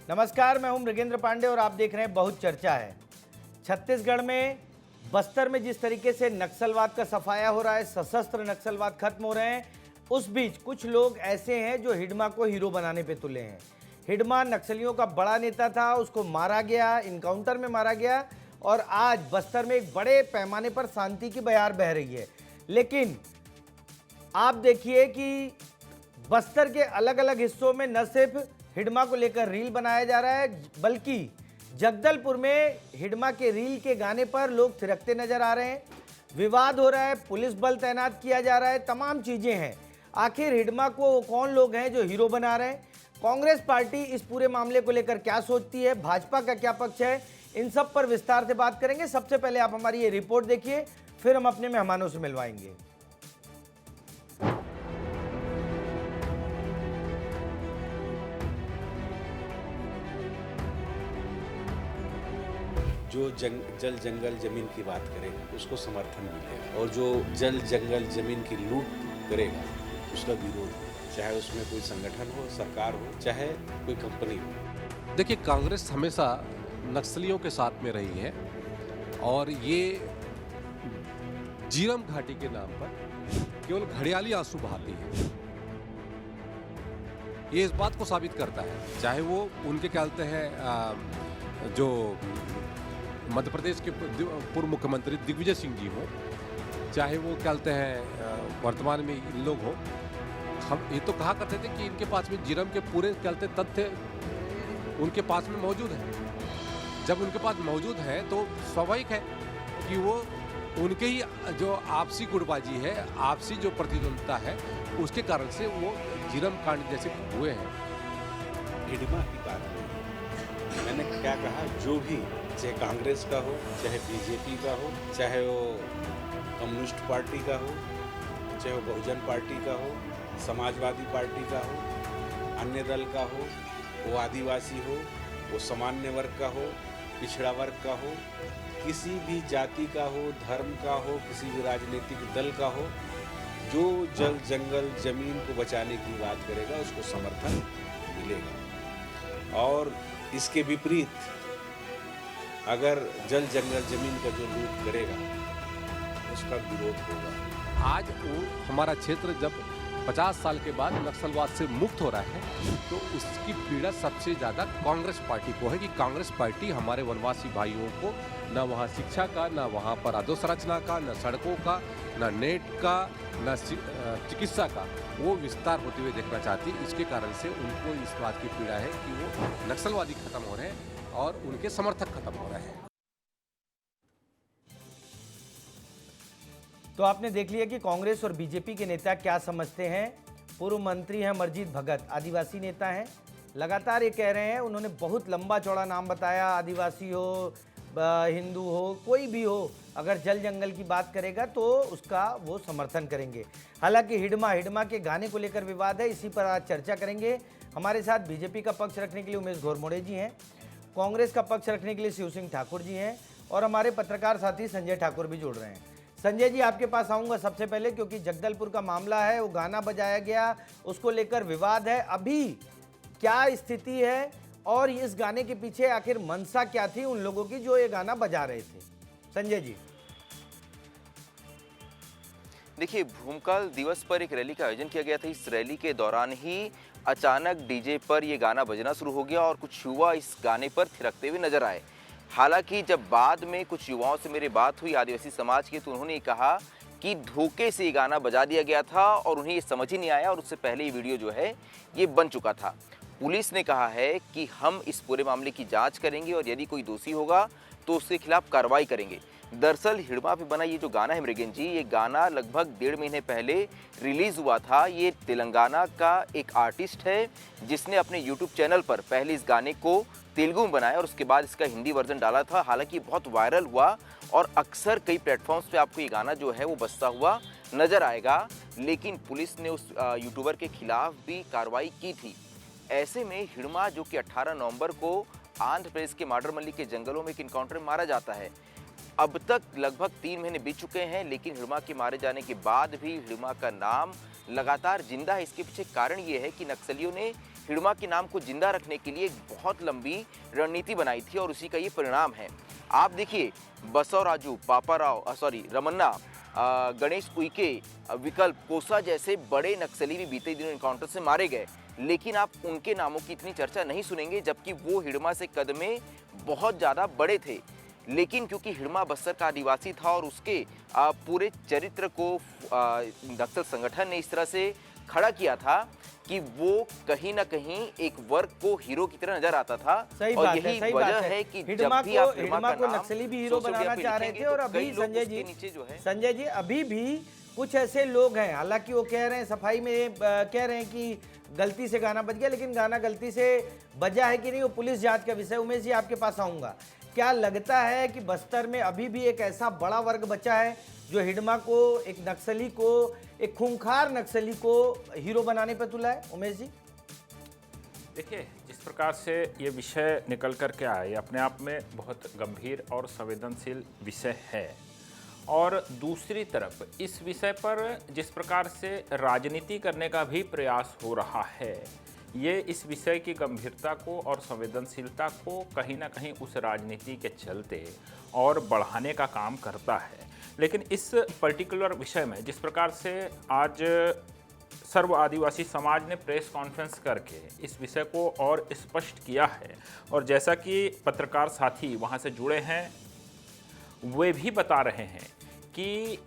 नमस्कार, मैं हूं मृगेंद्र पांडे और आप देख रहे हैं बहुत चर्चा है। छत्तीसगढ़ में बस्तर में जिस तरीके से नक्सलवाद का सफाया हो रहा है, सशस्त्र नक्सलवाद खत्म हो रहे हैं, उस बीच कुछ लोग ऐसे हैं जो हिडमा को हीरो बनाने पे तुले हैं। हिडमा नक्सलियों का बड़ा नेता था, उसको मारा गया, इनकाउंटर में मारा गया और आज बस्तर में एक बड़े पैमाने पर शांति की बयार बह रही है। लेकिन आप देखिए कि बस्तर के अलग अलग हिस्सों में न सिर्फ हिडमा को लेकर रील बनाया जा रहा है, बल्कि जगदलपुर में हिडमा के रील के गाने पर लोग थिरकते नजर आ रहे हैं। विवाद हो रहा है, पुलिस बल तैनात किया जा रहा है, तमाम चीजें हैं। आखिर हिडमा को कौन लोग हैं जो हीरो बना रहे हैं? कांग्रेस पार्टी इस पूरे मामले को लेकर क्या सोचती है? भाजपा का क्या पक्ष है? इन सब पर विस्तार से बात करेंगे। सबसे पहले आप हमारी ये रिपोर्ट देखिए, फिर हम अपने मेहमानों से मिलवाएंगे। जो जल जंगल जमीन की बात करेगा उसको समर्थन मिलेगा, और जो जल जंगल जमीन की लूट करेगा उसका विरोध, चाहे उसमें कोई संगठन हो, सरकार हो, चाहे कोई कंपनी हो। देखिए, कांग्रेस हमेशा नक्सलियों के साथ में रही है और ये जीरम घाटी के नाम पर केवल घड़ियाली आंसू बहाती है। ये इस बात को साबित करता है, चाहे वो उनके क्या कहते हैं जो मध्य प्रदेश के पूर्व मुख्यमंत्री दिग्विजय सिंह जी हो, चाहे वो क्या कहते हैं वर्तमान में इन लोग हो। हम ये तो कहा करते थे कि इनके पास में जीरम के पूरे क्या कहते तथ्य उनके पास में मौजूद है। जब उनके पास मौजूद है तो स्वाभाविक है कि वो उनके ही जो आपसी गुटबाजी है, आपसी जो प्रतिद्वंद्विता है, उसके कारण से वो जीरम कांड जैसे हुए हैं। हिडमा की बात नहीं, मैंने क्या कहा, जो भी, चाहे कांग्रेस का हो, चाहे बीजेपी का हो, चाहे वो कम्युनिस्ट पार्टी का हो, चाहे वो बहुजन पार्टी का हो, समाजवादी पार्टी का हो, अन्य दल का हो, वो आदिवासी हो, वो सामान्य वर्ग का हो, पिछड़ा वर्ग का हो, किसी भी जाति का हो, धर्म का हो, किसी भी राजनीतिक दल का हो, जो जल जंगल जमीन को बचाने की बात करेगा उसको समर्थन मिलेगा। और इसके विपरीत अगर जल जंगल जमीन का जो लूट करेगा उसका विरोध होगा। आज वो हमारा क्षेत्र जब 50 साल के बाद नक्सलवाद से मुक्त हो रहा है तो उसकी पीड़ा सबसे ज़्यादा कांग्रेस पार्टी को है कि कांग्रेस पार्टी हमारे वनवासी भाइयों को न वहाँ शिक्षा का, न वहाँ पर अधोसंरचना का, न सड़कों का, न नेट का, न चिकित्सा का वो विस्तार होते हुए देखना चाहती है। इसके कारण से उनको इस बात की पीड़ा है कि वो नक्सलवादी खत्म हो रहे हैं और उनके समर्थक खत्म हो रहे हैं। तो आपने देख लिया कि कांग्रेस और बीजेपी के नेता क्या समझते हैं। पूर्व मंत्री हैं अमरजीत भगत, आदिवासी नेता हैं, लगातार ये कह रहे हैं, उन्होंने बहुत लंबा चौड़ा नाम बताया, आदिवासी हो, हिंदू हो, कोई भी हो, अगर जल जंगल की बात करेगा तो उसका वो समर्थन करेंगे। हालांकि हिडमा के गाने को लेकर विवाद है, इसी पर आज चर्चा करेंगे। हमारे साथ बीजेपी का पक्ष रखने के लिए उमेश घोरमोड़े जी हैं, कांग्रेस का पक्ष रखने के लिए शिव सिंह ठाकुर जी हैं और हमारे पत्रकार साथी संजय ठाकुर भी जुड़ रहे हैं। संजय जी, आपके पास आऊंगा सबसे पहले, क्योंकि जगदलपुर का मामला है, वो गाना बजाया गया, उसको लेकर विवाद है। अभी क्या स्थिति है और इस गाने के पीछे आखिर मंशा क्या थी उन लोगों की जो ये गाना बजा रहे थे? संजय जी। देखिए, भूमकाल दिवस पर एक रैली का आयोजन किया गया था। इस रैली के दौरान ही अचानक डीजे पर यह गाना बजना शुरू हो गया और कुछ युवा इस गाने पर थिरकते हुए नजर आए। हालांकि जब बाद में कुछ युवाओं से मेरी बात हुई आदिवासी समाज की, तो उन्होंने कहा कि धोखे से ये गाना बजा दिया गया था और उन्हें ये समझ ही नहीं आया और उससे पहले ये वीडियो जो है ये बन चुका था। पुलिस ने कहा है कि हम इस पूरे मामले की जांच करेंगे और यदि कोई दोषी होगा तो उसके खिलाफ कार्रवाई करेंगे। दरअसल हिडमा पे बना ये जो गाना है मृगेंद्र जी, ये गाना लगभग 1.5 महीने पहले रिलीज हुआ था। ये तेलंगाना का एक आर्टिस्ट है जिसने अपने यूट्यूब चैनल पर पहले इस गाने को तेलुगु में बनाया और उसके बाद इसका हिंदी वर्जन डाला था। हालांकि बहुत वायरल हुआ और अक्सर कई प्लेटफॉर्म्स पे आपको ये गाना जो है वो बजता हुआ नजर आएगा, लेकिन पुलिस ने उस यूट्यूबर के खिलाफ भी कार्रवाई की थी। ऐसे में हिडमा, जो कि 18 नवंबर को आंध्र प्रदेश के माडरमल्ली के जंगलों में एक इनकाउंटर में मारा जाता है, अब तक लगभग 3 महीने बीत चुके हैं, लेकिन हिडमा के मारे जाने के बाद भी हिडमा का नाम लगातार जिंदा है। इसके पीछे कारण ये है कि नक्सलियों ने हिडमा के नाम को जिंदा रखने के लिए एक बहुत लंबी रणनीति बनाई थी और उसी का ये परिणाम है। आप देखिए, बसवराजू, रमन्ना, गणेश उइके, विकल्प कोसा जैसे बड़े नक्सली भी बीते दिनों एनकाउंटर से मारे गए, लेकिन आप उनके नामों की इतनी चर्चा नहीं सुनेंगे, जबकि वो हिडमा से कद में बहुत ज़्यादा बड़े थे। लेकिन क्योंकि हिडमा बस्तर का आदिवासी था और उसके पूरे चरित्र को नक्सल संगठन ने इस तरह से खड़ा किया था कि वो कहीं ना कहीं एक वर्ग को हीरो की तरह नजर आता था। सही और बात यही सही वजह बात है कि जब हिडमा भी आप हिडमा को नक्सली भी हीरो बनाना चाह रहे थे। और अभी संजय जी अभी भी कुछ ऐसे लोग हैं, हालांकि वो कह रहे हैं, सफाई में कह रहे हैं कि गलती से गाना बज गया, लेकिन गाना गलती से बजा है कि नहीं वो पुलिस जांच का विषय। उमेश जी आपके पास आऊंगा, क्या लगता है कि बस्तर में अभी भी एक ऐसा बड़ा वर्ग बचा है जो हिडमा को, एक नक्सली को, एक खूंखार नक्सली को हीरो बनाने पर तुला है? उमेश जी देखिए, जिस प्रकार से ये विषय निकल कर के आए, ये अपने आप में बहुत गंभीर और संवेदनशील विषय है। और दूसरी तरफ इस विषय पर जिस प्रकार से राजनीति करने का भी प्रयास हो रहा है, ये इस विषय की गंभीरता को और संवेदनशीलता को कहीं ना कहीं उस राजनीति के चलते और बढ़ाने का काम करता है। लेकिन इस पर्टिकुलर विषय में जिस प्रकार से आज सर्व आदिवासी समाज ने प्रेस कॉन्फ्रेंस करके इस विषय को और स्पष्ट किया है, और जैसा कि पत्रकार साथी वहाँ से जुड़े हैं वे भी बता रहे हैं कि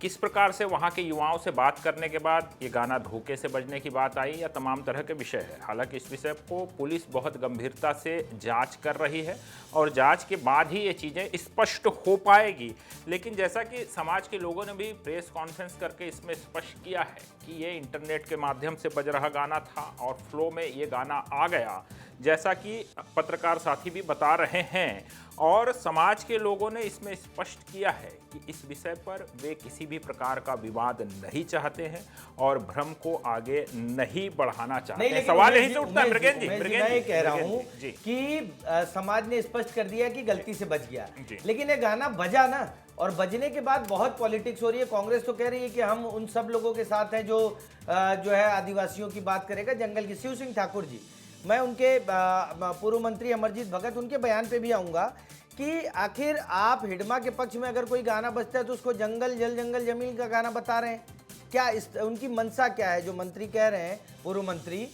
किस प्रकार से वहाँ के युवाओं से बात करने के बाद ये गाना धोखे से बजने की बात आई या तमाम तरह के विषय है। हालांकि इस विषय को पुलिस बहुत गंभीरता से जांच कर रही है और जांच के बाद ही ये चीज़ें स्पष्ट हो पाएगी। लेकिन जैसा कि समाज के लोगों ने भी प्रेस कॉन्फ्रेंस करके इसमें स्पष्ट किया है कि ये इंटरनेट के माध्यम से बज रहा गाना था और फ्लो में ये गाना आ गया, जैसा कि पत्रकार साथी भी बता रहे हैं। और समाज के लोगों ने इसमें स्पष्ट किया है कि इस विषय पर वे किसी भी प्रकार का विवाद नहीं चाहते हैं और भ्रम को आगे नहीं बढ़ाना चाहते हैं। सवाल यहीं से उठता है मृगेंद्र जी, मैं कह रहा हूं कि समाज ने स्पष्ट कर दिया कि गलती से बच गया, लेकिन ये गाना बजा ना, और बजने के बाद बहुत पॉलिटिक्स हो रही है। कांग्रेस तो कह रही है कि हम उन सब लोगों के साथ हैं जो है आदिवासियों की बात करेगा, जंगल की। शिव सिंह ठाकुर जी, मैं उनके पूर्व मंत्री अमरजीत भगत, उनके बयान पे भी आऊंगा कि आखिर आप हिडमा के पक्ष में अगर कोई गाना बजता है तो उसको जंगल जल जंगल जमीन का गाना बता रहे हैं क्या? उनकी मंशा क्या है? जो मंत्री कह रहे हैं, पूर्व मंत्री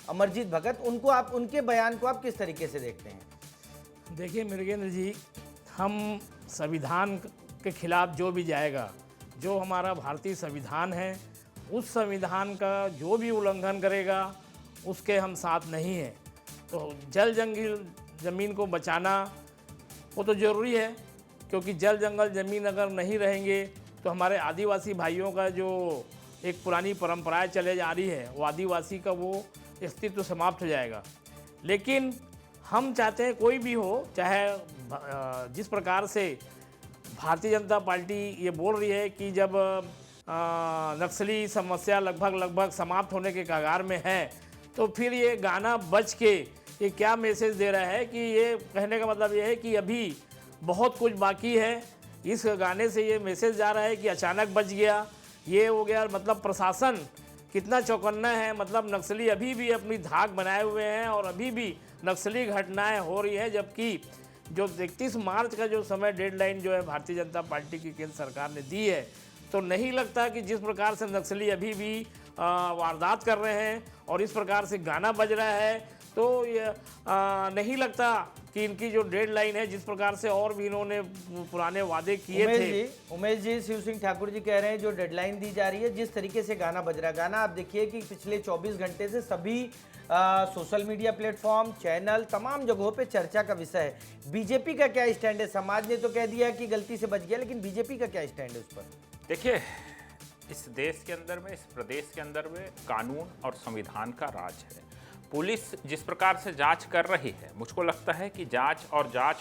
अमरजीत भगत, उनको आप, उनके बयान को आप किस तरीके से देखते हैं? देखिए मृगेंद्र जी, हम संविधान के खिलाफ जो भी जाएगा, जो हमारा भारतीय संविधान है, उस संविधान का जो भी उल्लंघन करेगा उसके हम साथ नहीं हैं। तो जल जंगल ज़मीन को बचाना वो तो ज़रूरी है, क्योंकि जल जंगल ज़मीन अगर नहीं रहेंगे तो हमारे आदिवासी भाइयों का जो एक पुरानी परंपराएं चले जा रही है, वो आदिवासी का वो अस्तित्व समाप्त हो जाएगा। लेकिन हम चाहते हैं कोई भी हो, चाहे जिस प्रकार से भारतीय जनता पार्टी ये बोल रही है कि जब नक्सली समस्या लगभग समाप्त होने के कगार में है, तो फिर ये गाना बज के ये क्या मैसेज दे रहा है कि ये कहने का मतलब ये है कि अभी बहुत कुछ बाकी है। इस गाने से ये मैसेज जा रहा है कि अचानक बच गया, ये हो गया। मतलब प्रशासन कितना चौकन्ना है, मतलब नक्सली अभी भी अपनी धाक बनाए हुए हैं और अभी भी नक्सली घटनाएं हो रही है। जबकि जो 31 मार्च का जो समय डेडलाइन जो है भारतीय जनता पार्टी की केंद्र सरकार ने दी है, तो नहीं लगता कि जिस प्रकार से नक्सली अभी भी वारदात कर रहे हैं और इस प्रकार से गाना बज रहा है, तो ये नहीं लगता कि इनकी जो डेडलाइन है, जिस प्रकार से और भी इन्होंने पुराने वादे किए थे। उमेश जी, शिव सिंह ठाकुर जी कह रहे हैं जो डेडलाइन दी जा रही है, जिस तरीके से गाना बज रहा है, गाना आप देखिए कि पिछले 24 घंटे से सभी सोशल मीडिया प्लेटफॉर्म, चैनल, तमाम जगहों पे चर्चा का विषय है। बीजेपी का क्या स्टैंड है? समाज ने तो कह दिया कि गलती से बच गया, लेकिन बीजेपी का क्या स्टैंड है उस पर? देखिए, इस देश के अंदर में, इस प्रदेश के अंदर में कानून और संविधान का राज है। पुलिस जिस प्रकार से जांच कर रही है, मुझको लगता है कि जांच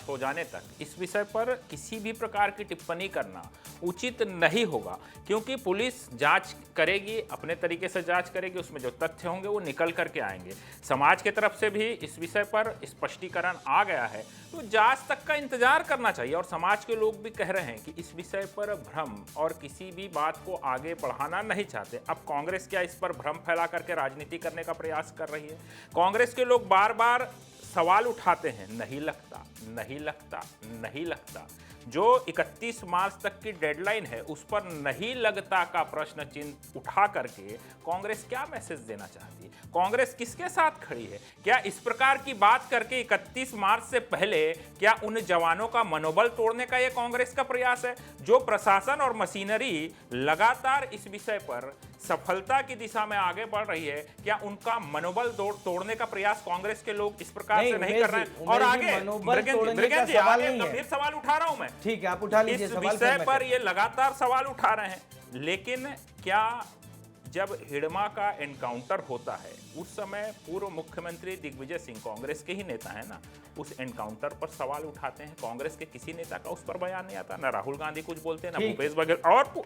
हो जाने तक इस विषय पर किसी भी प्रकार की टिप्पणी करना उचित नहीं होगा, क्योंकि पुलिस जांच करेगी, अपने तरीके से जांच करेगी, उसमें जो तथ्य होंगे वो निकल करके आएंगे। समाज की तरफ से भी इस विषय पर स्पष्टीकरण आ गया है, तो जांच तक का इंतजार करना चाहिए। और समाज के लोग भी कह रहे हैं कि इस विषय पर भ्रम और किसी भी बात को आगे बढ़ाना नहीं चाहते। अब कांग्रेस क्या इस पर भ्रम फैला करके राजनीति करने का प्रयास कर रही है? कांग्रेस के लोग बार बार सवाल उठाते हैं, नहीं लगता, नहीं लगता, नहीं लगता। जो 31 मार्च तक की डेडलाइन है उस पर नहीं लगता का प्रश्न चिन्ह उठा करके कांग्रेस क्या मैसेज देना चाहती है? कांग्रेस किसके साथ खड़ी है? क्या इस प्रकार की बात करके 31 मार्च से पहले क्या उन जवानों का मनोबल तोड़ने का यह कांग्रेस का प्रयास है? जो प्रशासन और मशीनरी लगातार इस विषय पर सफलता की दिशा में आगे बढ़ रही है, क्या उनका मनोबल तोड़ने का प्रयास कांग्रेस के लोग इस प्रकार से नहीं कर रहे हैं? और आगे मृगेंद्र जी, आगे गंभीर सवाल उठा रहा हूं मैं, ठीक है, आप उठा लीजिए इस सवाल। विषय पर ये लगातार सवाल उठा रहे हैं, लेकिन क्या जब हिडमा का एनकाउंटर होता है उस समय पूर्व मुख्यमंत्री दिग्विजय सिंह, कांग्रेस के ही नेता है ना, उस एनकाउंटर पर सवाल उठाते हैं, कांग्रेस के किसी नेता का उस पर बयान नहीं आता, ना राहुल गांधी कुछ बोलते हैं, ना भूपेश बघेल,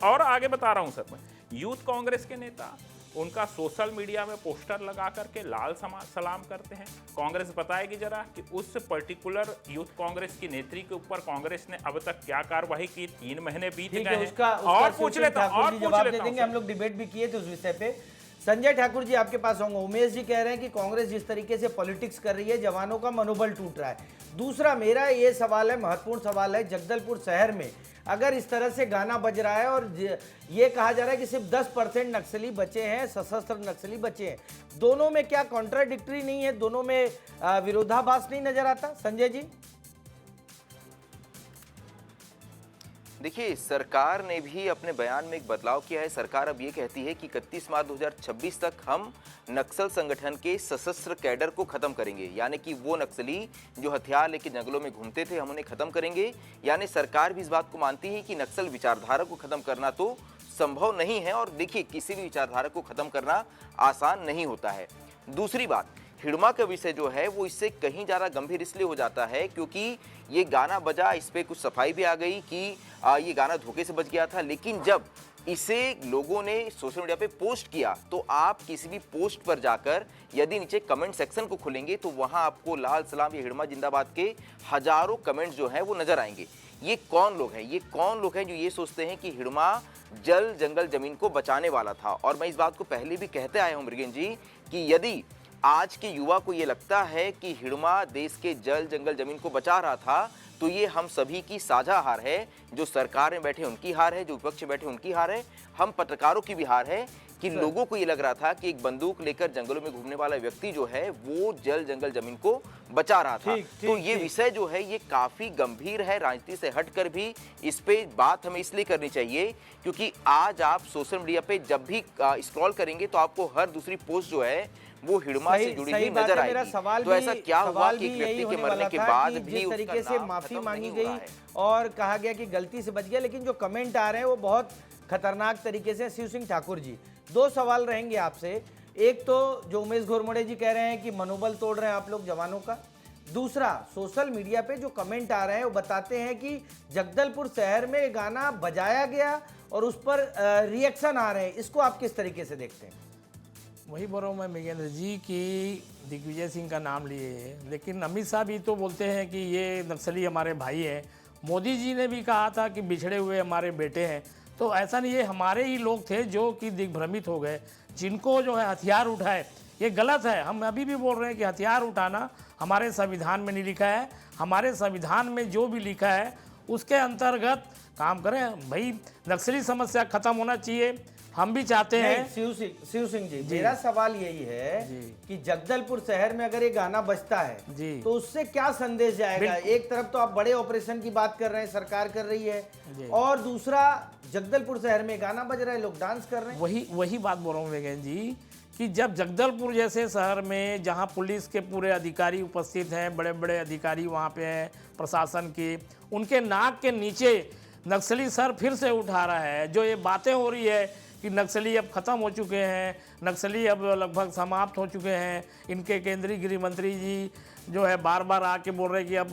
और आगे बता रहा हूं सर मैं, यूथ कांग्रेस के नेता उनका सोशल मीडिया में पोस्टर लगा करके लाल सलाम करते हैं। कांग्रेस बताएगी जरा कि उस पर्टिकुलर यूथ कांग्रेस की नेत्री के ऊपर कांग्रेस ने अब तक क्या कार्रवाई की? 3 महीने बीत गए हैं। और पूछ लेता हूं, हम लोग डिबेट भी किए थे उस विषय पे। संजय ठाकुर जी आपके पास होंगे। उमेश जी कह रहे हैं कि कांग्रेस जिस तरीके से पॉलिटिक्स कर रही है, जवानों का मनोबल टूट रहा है। दूसरा मेरा ये सवाल है, महत्वपूर्ण सवाल है, जगदलपुर शहर में अगर इस तरह से गाना बज रहा है और ये कहा जा रहा है कि सिर्फ 10% नक्सली बचे हैं, सशस्त्र नक्सली बचे हैं, दोनों में क्या कॉन्ट्राडिक्टरी नहीं है? दोनों में विरोधाभास नहीं नजर आता? संजय जी देखिए, सरकार ने भी अपने बयान में एक बदलाव किया है। सरकार अब ये कहती है कि 31 मार्च 2026 तक हम नक्सल संगठन के सशस्त्र कैडर को खत्म करेंगे, यानी कि वो नक्सली जो हथियार लेके जंगलों में घूमते थे हम उन्हें खत्म करेंगे। यानी सरकार भी इस बात को मानती है कि नक्सल विचारधारा को खत्म करना तो संभव नहीं है, और देखिए किसी भी विचारधारा को खत्म करना आसान नहीं होता है। दूसरी बात, हिडमा का विषय जो है वो इससे कहीं ज़्यादा गंभीर इसलिए हो जाता है क्योंकि ये गाना बजा, इस पर कुछ सफाई भी आ गई कि ये गाना धोखे से बज गया था, लेकिन जब इसे लोगों ने सोशल मीडिया पे पोस्ट किया तो आप किसी भी पोस्ट पर जाकर यदि नीचे कमेंट सेक्शन को खोलेंगे तो वहां आपको लाल सलाम या हिडमा जिंदाबाद के हजारों कमेंट्स जो हैं वो नजर आएंगे। ये कौन लोग हैं? ये कौन लोग हैं जो ये सोचते हैं कि हिडमा जल जंगल जमीन को बचाने वाला था? और मैं इस बात को पहले भी कहते आया हूँ मृगेंद्र जी कि यदि आज के युवा को ये लगता है कि हिडमा देश के जल जंगल जमीन को बचा रहा था तो ये हम सभी की साझा हार है। जो सरकार में बैठे उनकी हार है, जो विपक्ष में बैठे उनकी हार है, हम पत्रकारों की भी हार है कि लोगों को ये लग रहा था कि एक बंदूक लेकर जंगलों में घूमने वाला व्यक्ति जो है वो जल जंगल जमीन को बचा रहा था। तो ये विषय जो है ये काफी गंभीर है। राजनीति से हटकर भी इस पे बात हमें इसलिए करनी चाहिए क्योंकि आज आप सोशल मीडिया पे जब भी स्क्रॉल करेंगे तो आपको हर दूसरी पोस्ट जो है वो हिडमा से जुड़ी हुई नजर आएगी। तो ऐसा क्या हुआ कि एक व्यक्ति के मरने के बाद भी जिस तरीके से माफी मांगी गई और कहा गया कि गलती से बच गया, लेकिन जो कमेंट आ रहे हैं वो बहुत खतरनाक तरीके से। शिव सिंह ठाकुर जी, 2 सवाल रहेंगे आपसे। एक तो जो उमेश घोरमोड़े जी कह रहे हैं कि मनोबल तोड़ रहे हैं आप लोग जवानों का। दूसरा, सोशल मीडिया पे जो कमेंट आ रहे हैं वो बताते हैं कि जगदलपुर शहर में गाना बजाया गया और उस पर रिएक्शन आ रहे हैं। इसको आप किस तरीके से देखते हैं? वही बोल रहा हूँ मैं मृगेंद्र जी कि दिग्विजय सिंह का नाम लिए, लेकिन अमित शाह भी तो बोलते हैं कि ये नक्सली हमारे भाई हैं। मोदी जी ने भी कहा था कि बिछड़े हुए हमारे बेटे हैं। तो ऐसा नहीं, ये हमारे ही लोग थे जो कि दिग्भ्रमित हो गए, जिनको जो है हथियार उठाए। ये गलत है। हम अभी भी बोल रहे हैं कि हथियार उठाना हमारे संविधान में नहीं लिखा है। हमारे संविधान में जो भी लिखा है उसके अंतर्गत काम करें। भाई नक्सली समस्या खत्म होना चाहिए, हम भी चाहते हैं। शिव सिंह जी, मेरा सवाल यही है कि जगदलपुर शहर में अगर ये गाना बजता है तो उससे क्या संदेश जाएगा? एक तरफ तो आप बड़े ऑपरेशन की बात कर रहे हैं, सरकार कर रही है, और दूसरा जगदलपुर शहर में गाना बज रहा है, लोग डांस कर रहे हैं। वही बात बोल रहा हूँ मृगेंद्र जी कि जब जगदलपुर जैसे शहर में जहाँ पुलिस के पूरे अधिकारी उपस्थित हैं, बड़े बड़े अधिकारी वहाँ पे हैं प्रशासन के, उनके नाक के नीचे नक्सली सर फिर से उठा रहा है। जो ये बातें हो रही है कि नक्सली अब ख़त्म हो चुके हैं, नक्सली अब लगभग समाप्त हो चुके हैं, इनके केंद्रीय गृह मंत्री जी जो है बार बार आके बोल रहे हैं कि अब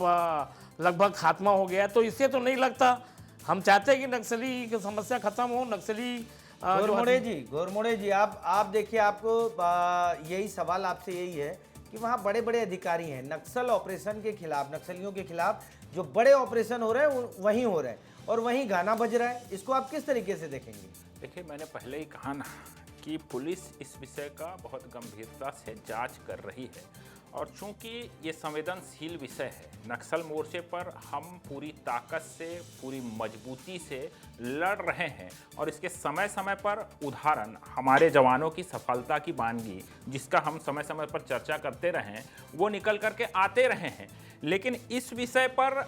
लगभग खात्मा हो गया, तो इससे तो नहीं लगता हम चाहते हैं कि नक्सली की समस्या खत्म हो, नक्सली जो गोरमोड़े जी आप देखिए, आपको यही सवाल आपसे यही है कि वहाँ बड़े बड़े अधिकारी हैं, नक्सल ऑपरेशन के खिलाफ, नक्सलियों के खिलाफ जो बड़े ऑपरेशन हो रहे हैं वहीं हो रहे हैं और वहीं गाना बज रहा है, इसको आप किस तरीके से देखेंगे? देखिए, मैंने पहले ही कहा ना कि पुलिस इस विषय का बहुत गंभीरता से जांच कर रही है और चूंकि ये संवेदनशील विषय है, नक्सल मोर्चे पर हम पूरी ताकत से, पूरी मजबूती से लड़ रहे हैं और इसके समय समय पर उदाहरण हमारे जवानों की सफलता की वानगी, जिसका हम समय समय पर चर्चा करते रहे, वो निकल करके आते रहे हैं। लेकिन इस विषय पर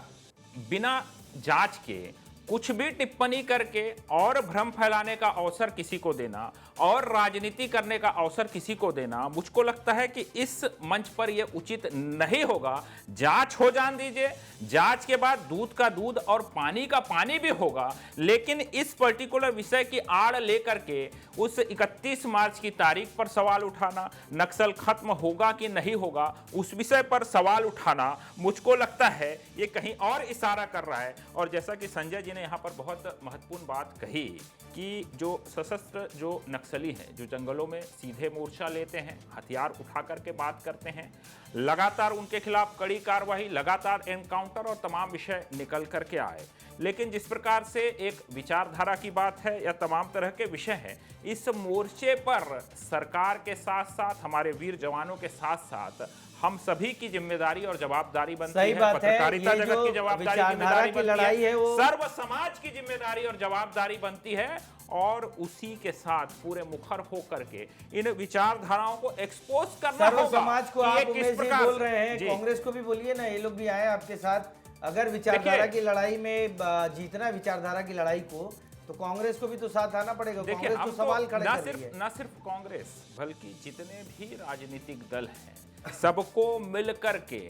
बिना जांच के कुछ भी टिप्पणी करके और भ्रम फैलाने का अवसर किसी को देना और राजनीति करने का अवसर किसी को देना, मुझको लगता है कि इस मंच पर यह उचित नहीं होगा। जांच हो जान दीजिए, जांच के बाद दूध का दूध और पानी का पानी भी होगा, लेकिन इस पर्टिकुलर विषय की आड़ लेकर के उस 31 मार्च की तारीख पर सवाल उठाना, नक्सल खत्म होगा कि नहीं होगा उस विषय पर सवाल उठाना, मुझको लगता है ये कहीं और इशारा कर रहा है। और जैसा कि संजय जी ने यहाँ पर बहुत महत्वपूर्ण बात कही कि जो सशस्त्र जो नक्सली हैं, जो जंगलों में सीधे मोर्चा लेते हैं, हथियार उठा करके बात करते हैं, लगातार उनके खिलाफ कड़ी कार्रवाई, लगातार एनकाउंटर और तमाम विषय निकल करके आए। लेकिन जिस प्रकार से एक विचारधारा की बात है या तमाम तरह के विषय हैं, इस मोर्चे पर सरकार के साथ साथ हमारे वीर जवानों के साथ साथ हम सभी की जिम्मेदारी और जवाबदारी बनती है। पत्रकारिता जगत की जवाबदारी जिम्मेदारी बनती है, सर्व समाज की जिम्मेदारी और जवाबदारी बनती है और उसी के साथ पूरे मुखर होकर के इन विचारधाराओं को एक्सपोज करना होगा। सर्व समाज को आप उमेश जी बोल रहे हैं, कांग्रेस को भी बोलिए ना, ये लोग भी आए आपके साथ। अगर विचारधारा की लड़ाई में जीतना, विचारधारा की लड़ाई को, तो कांग्रेस को भी तो साथ आना पड़ेगा। कांग्रेस तो सवाल खड़े कर रही है। न सिर्फ कांग्रेस बल्कि जितने भी राजनीतिक दल हैं, सबको मिलकर के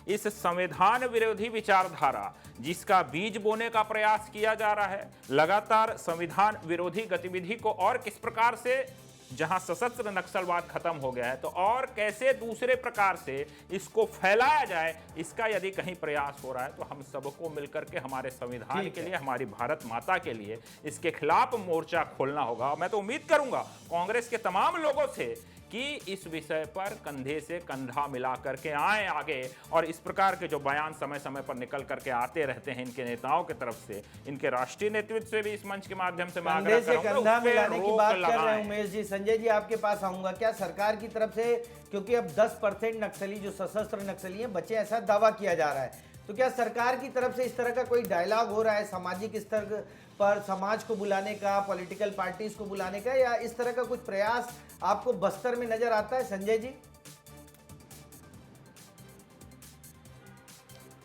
इस संविधान विरोधी विचारधारा जिसका बीज बोने का प्रयास किया जा रहा है, लगातार संविधान विरोधी गतिविधि को और किस प्रकार से, जहां सशस्त्र नक्सलवाद खत्म हो गया है तो और कैसे दूसरे प्रकार से इसको फैलाया जाए, इसका यदि कहीं प्रयास हो रहा है तो हम सबको मिलकर के हमारे संविधान के लिए, हमारी भारत माता के लिए इसके खिलाफ मोर्चा खोलना होगा। मैं तो उम्मीद करूंगा कांग्रेस के तमाम लोगों से कि इस विषय पर कंधे से कंधा मिला करके आए आगे और इस प्रकार के जो बयान समय समय पर निकल करके आते रहते हैं इनके नेताओं की तरफ से, इनके राष्ट्रीय नेतृत्व से भी इस मंच के माध्यम से मैं आग्रह करूंगा कंधा मिलाने की बात कर रहे हैं उमेश जी। संजय जी आपके पास आऊंगा। क्या सरकार की तरफ से, क्योंकि अब 10% नक्सली जो सशस्त्र नक्सली हैं बचे, ऐसा दावा किया जा रहा है, तो क्या सरकार की तरफ से इस तरह का कोई डायलॉग हो रहा है सामाजिक स्तर पर, समाज को बुलाने का, पॉलिटिकल पार्टीज को बुलाने का, या इस तरह का कुछ प्रयास आपको बस्तर में नजर आता है संजय जी?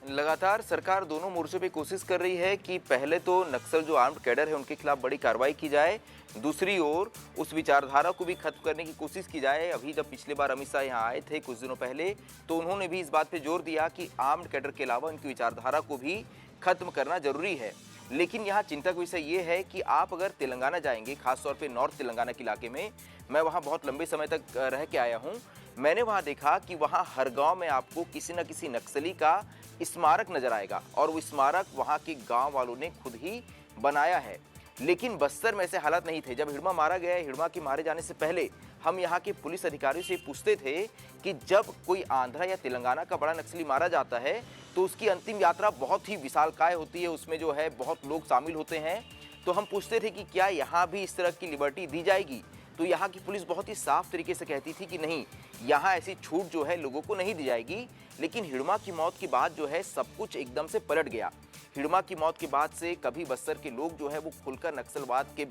लगातार सरकार दोनों मोर्चों पे कोशिश कर रही है कि पहले तो नक्सल जो आर्म्ड कैडर है उनके खिलाफ बड़ी कार्रवाई की जाए, दूसरी ओर उस विचारधारा को भी खत्म करने की कोशिश की जाए। अभी जब पिछले बार अमित शाह यहाँ आए थे कुछ दिनों पहले, तो उन्होंने भी इस बात पे जोर दिया कि आर्म्ड कैडर के अलावा उनकी विचारधारा को भी खत्म करना जरूरी है। लेकिन यहाँ चिंता का विषय ये है कि आप अगर तेलंगाना जाएंगे, खासतौर पे नॉर्थ तेलंगाना के इलाके में, मैं वहाँ बहुत लंबे समय तक रह के आया हूँ, मैंने वहाँ देखा कि वहाँ हर गांव में आपको किसी न किसी नक्सली का स्मारक नजर आएगा और वो स्मारक वहाँ के गांव वालों ने खुद ही बनाया है। लेकिन बस्तर में ऐसे हालात नहीं थे। जब हिड़मा मारा गया, हिड़मा के मारे जाने से पहले हम यहाँ के पुलिस अधिकारियों से पूछते थे कि जब कोई आंध्रा या तेलंगाना का बड़ा नक्सली मारा जाता है तो उसकी अंतिम यात्रा बहुत ही विशालकाय होती है, उसमें जो है बहुत लोग शामिल होते हैं। तो हम पूछते थे कि क्या यहाँ भी इस तरह की लिबर्टी दी जाएगी, तो यहाँ की पुलिस बहुत ही साफ तरीके से कहती थी कि नहीं, यहाँ ऐसी छूट जो है लोगों को नहीं दी जाएगी। लेकिन हिड़मा की मौत के बाद जो है सब कुछ एकदम से पलट गया। हिड़मा की मौत के बाद से कभी बस्तर के लोग जो है वो खुलकर नक्सलवाद के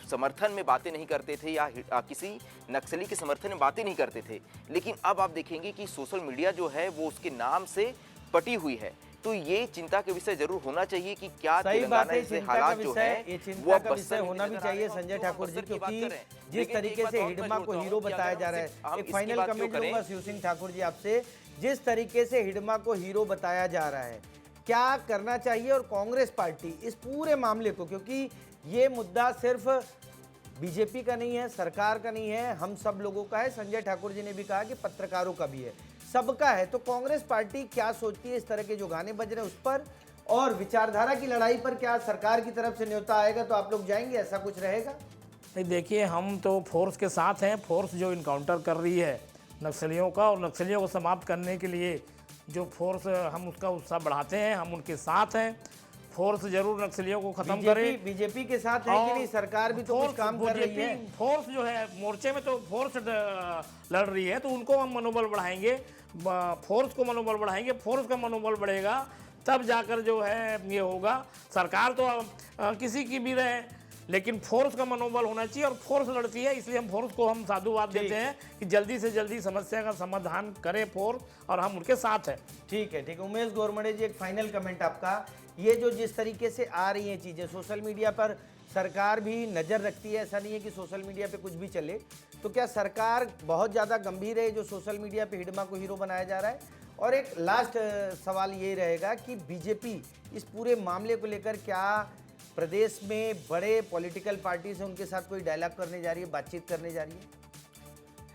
समर्थन में बातें नहीं करते थे या किसी नक्सली के समर्थन में बातें नहीं करते थे। लेकिन अब आप देखेंगे कि सोशल मीडिया जो है वो उसके नाम से पटी हुई है। तो ये चिंता का विषय जरूर होना चाहिए कि क्या तेलंगाना से हालात जो है वो विषय होना भी चाहिए संजय ठाकुर जी, क्योंकि जिस तरीके से हिडमा को हीरो बताया जा रहा है, एक फाइनल कमेंट लूंगा शिव सिंह ठाकुर जी आपसे, जिस तरीके से हिडमा को हीरो बताया जा रहा है, क्या करना चाहिए और कांग्रेस पार्टी इस पूरे मामले को, क्योंकि ये मुद्दा सिर्फ बीजेपी का नहीं है, सरकार का नहीं है, हम सब लोगों का है। संजय ठाकुर जी ने भी कहा कि पत्रकारों का भी है, सबका है। तो कांग्रेस पार्टी क्या सोचती है इस तरह के जो गाने बज रहे हैं उस पर, और विचारधारा की लड़ाई पर क्या सरकार की तरफ से न्योता आएगा तो आप लोग जाएंगे, ऐसा कुछ रहेगा? नहीं, देखिए, हम तो फोर्स के साथ हैं। फोर्स जो इनकाउंटर कर रही है नक्सलियों का, और नक्सलियों को समाप्त करने के लिए जो फोर्स, हम उसका उत्साह बढ़ाते हैं, हम उनके साथ हैं। फोर्स जरूर नक्सलियों को खत्म करे। बीजेपी के साथ है कि नहीं? सरकार भी तो कुछ काम कर रही है। फोर्स जो है मोर्चे में, तो फोर्स लड़ रही है, तो उनको हम मनोबल बढ़ाएंगे, फोर्स को मनोबल बढ़ाएंगे। फोर्स का मनोबल बढ़ेगा तब जाकर जो है ये होगा। सरकार तो किसी की भी रहे, लेकिन फोर्स का मनोबल होना चाहिए, और फोर्स लड़ती है, इसलिए हम फोर्स को हम साधुवाद देते हैं कि जल्दी से जल्दी समस्या का समाधान करे फोर्स, और हम उनके साथ हैं। ठीक है। उमेश गोरमड़े जी, एक फाइनल कमेंट आपका। ये जो जिस तरीके से आ रही हैं चीज़ें सोशल मीडिया पर, सरकार भी नज़र रखती है, ऐसा नहीं है कि सोशल मीडिया पे कुछ भी चले, तो क्या सरकार बहुत ज़्यादा गंभीर है जो सोशल मीडिया पे हिडमा को हीरो बनाया जा रहा है? और एक लास्ट सवाल ये रहेगा कि बीजेपी इस पूरे मामले को लेकर क्या प्रदेश में बड़े पॉलिटिकल पार्टी से उनके साथ कोई डायलॉग करने जा रही है, बातचीत करने जा रही है?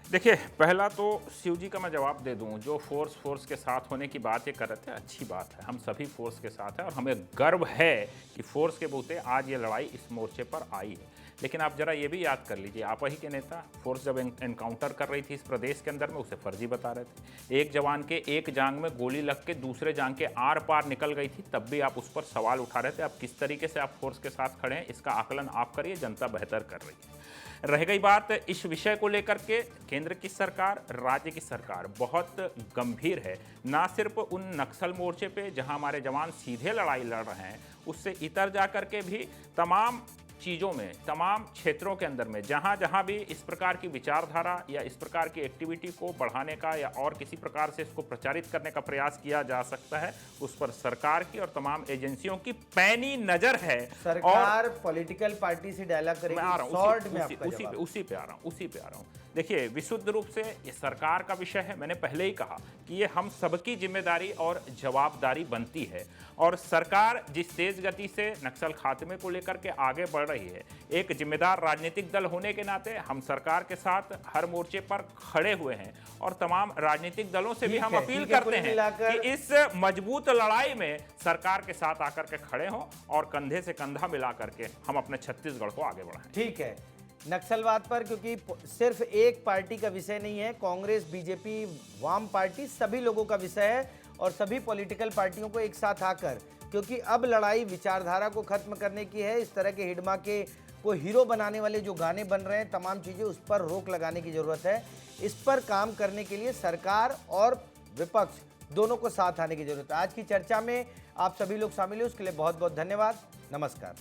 देखिए, पहला तो शिव जी का मैं जवाब दे दूं, जो फोर्स के साथ होने की बात ये कर रहे थे, अच्छी बात है। हम सभी फोर्स के साथ हैं और हमें गर्व है कि फोर्स के बूते आज ये लड़ाई इस मोर्चे पर आई है। लेकिन आप जरा ये भी याद कर लीजिए, आप ही के नेता फोर्स जब एनकाउंटर कर रही थी इस प्रदेश के अंदर में, उसे फर्जी बता रहे थे। एक जवान के एक जांग में गोली लग के दूसरे जांग के आर पार निकल गई थी, तब भी आप उस पर सवाल उठा रहे थे। अब किस तरीके से आप फोर्स के साथ खड़े हैं, इसका आकलन आप करिए, जनता बेहतर कर रही है। रह गई बात इस विषय को लेकर के, केंद्र की सरकार, राज्य की सरकार बहुत गंभीर है। ना सिर्फ उन नक्सल मोर्चे पे जहां हमारे जवान सीधे लड़ाई लड़ रहे हैं, उससे इतर जा कर के भी तमाम चीज़ों में, तमाम क्षेत्रों के अंदर में जहां जहां भी इस प्रकार की विचारधारा या इस प्रकार की एक्टिविटी को बढ़ाने का या और किसी प्रकार से इसको प्रचारित करने का प्रयास किया जा सकता है, उस पर सरकार की और तमाम एजेंसियों की पैनी नजर है। सरकार पॉलिटिकल पार्टी से डायलॉग करेगी। मैं आ रहा हूं, उसी पे आ रहा हूं। देखिए, विशुद्ध रूप से ये सरकार का विषय है। मैंने पहले ही कहा कि ये हम सबकी जिम्मेदारी और जवाबदारी बनती है, और सरकार जिस तेज गति से नक्सल खात्मे को लेकर के आगे बढ़ रही है, एक जिम्मेदार राजनीतिक दल होने के नाते हम सरकार के साथ हर मोर्चे पर खड़े हुए हैं, और तमाम राजनीतिक दलों से भी हम अपील करते हैं कि इस मजबूत लड़ाई में सरकार के साथ आकर के खड़े हों और कंधे से कंधा मिला करके हम अपने छत्तीसगढ़ को आगे बढ़ाएं। ठीक है। नक्सलवाद पर, क्योंकि सिर्फ एक पार्टी का विषय नहीं है, कांग्रेस, बीजेपी, वाम पार्टी, सभी लोगों का विषय है, और सभी पॉलिटिकल पार्टियों को एक साथ आकर, क्योंकि अब लड़ाई विचारधारा को खत्म करने की है। इस तरह के हिडमा के को हीरो बनाने वाले जो गाने बन रहे हैं, तमाम चीज़ें, उस पर रोक लगाने की ज़रूरत है। इस पर काम करने के लिए सरकार और विपक्ष दोनों को साथ आने की ज़रूरत है। आज की चर्चा में आप सभी लोग शामिल हुए, उसके लिए बहुत बहुत धन्यवाद। नमस्कार।